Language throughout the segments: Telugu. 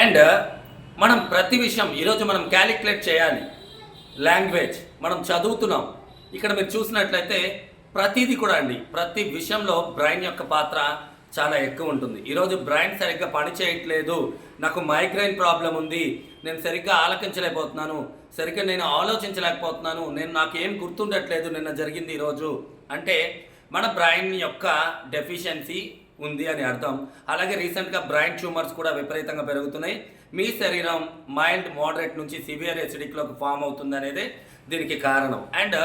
అండ్ మనం ప్రతి విషయం ఈరోజు మనం క్యాలిక్యులేట్ చేయాలి. లాంగ్వేజ్ మనం చదువుతున్నాం. ఇక్కడ మీరు చూసినట్లయితే ప్రతిదీ కూడా అండి, ప్రతి విషయంలో బ్రెయిన్ యొక్క పాత్ర చాలా ఎక్కువ ఉంటుంది. ఈరోజు బ్రెయిన్ సరిగ్గా పని చేయట్లేదు, నాకు మైగ్రైన్ ప్రాబ్లం ఉంది, నేను సరిగ్గా ఆలకించలేకపోతున్నాను, సరిగ్గా నేను ఆలోచించలేకపోతున్నాను, నాకేం గుర్తుండట్లేదు నిన్న జరిగింది ఈరోజు అంటే మన బ్రెయిన్ యొక్క డెఫిషియన్సీ ఉంది అని అర్థం. అలాగే రీసెంట్గా బ్రెయిన్ ట్యూమర్స్ కూడా విపరీతంగా పెరుగుతున్నాయి. మీ శరీరం మైల్డ్ మోడరేట్ నుంచి సివియర్ ఎసిడిక్లోకి ఫామ్ అవుతుంది అనేది దీనికి కారణం. అండ్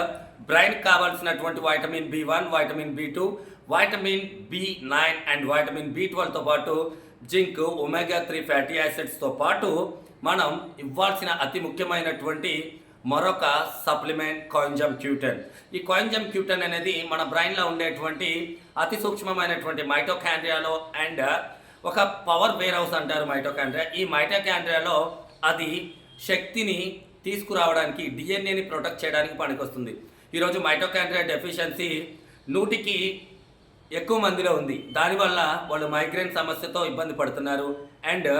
బ్రెయిన్కి కావాల్సినటువంటి vitamin B1, vitamin B2, vitamin B9 and vitamin B12తో పాటు జింక్, ఒమేగా 3 ఫ్యాటీ యాసిడ్స్తో పాటు మనం ఇవ్వాల్సిన అతి ముఖ్యమైనటువంటి మరొక సప్లిమెంట్ కోఎంజైమ్ Q10. ఈ కోఎంజైమ్ Q10 అనేది మన బ్రెయిన్లో ఉండేటువంటి అతి సూక్ష్మమైనటువంటి మైటోకాండ్రియాలో అండ్ ఒక పవర్ వేర్ హౌస్ అంటారు మైటోకాండ్రియా. ఈ మైటోకాండ్రియాలో అది శక్తిని తీసుకురావడానికి, డిఎన్ఏని ప్రొటెక్ట్ చేయడానికి పనికొస్తుంది. ఈరోజు మైటోకాండ్రియా డెఫిషియన్సీ 100కి ఎక్కువ మందిలో ఉంది. దానివల్ల వాళ్ళు మైగ్రేన్ సమస్యతో ఇబ్బంది పడుతున్నారు అండ్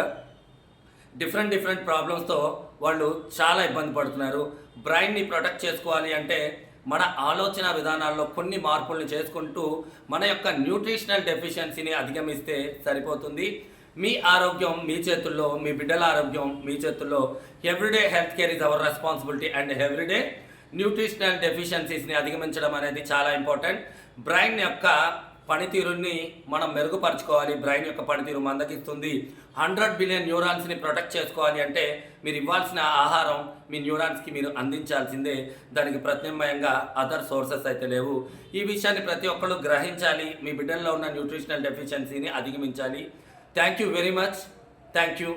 డిఫరెంట్ ప్రాబ్లమ్స్తో వాళ్ళు చాలా ఇబ్బంది పడుతున్నారు. బ్రెయిన్ని ప్రొటెక్ట్ చేసుకోవాలి అంటే మన ఆలోచన విధానాల్లో కొన్ని మార్పులను చేసుకుంటూ మన యొక్క న్యూట్రిషనల్ డెఫిషియన్సీని అధిగమిస్తే సరిపోతుంది. మీ ఆరోగ్యం మీ చేతుల్లో, మీ బిడ్డల ఆరోగ్యం మీ చేతుల్లో. Everyday health care is our responsibility and everyday nutritional డెఫిషియన్సీస్ని అధిగమించడం అనేది చాలా ఇంపార్టెంట్. బ్రెయిన్ యొక్క పనితీరుని మనం మెరుగుపరచుకోవాలి. బ్రెయిన్ యొక్క పనితీరు మందగిస్తుంది. 100 బిలియన్ న్యూరాన్స్ని ప్రొటెక్ట్ చేసుకోవాలి అంటే మీరు ఇవ్వాల్సిన ఆహారం మీ న్యూరాన్స్కి మీరు అందించాల్సిందే. దానికి ప్రత్యామ్నాయంగా అదర్ సోర్సెస్ అయితే లేవు. ఈ విషయాన్ని ప్రతి ఒక్కళ్ళు గ్రహించాలి. మీ బిడ్డల్లో ఉన్న న్యూట్రిషనల్ డెఫిషియన్సీని అధిగమించాలి. Thank you very much. Thank you.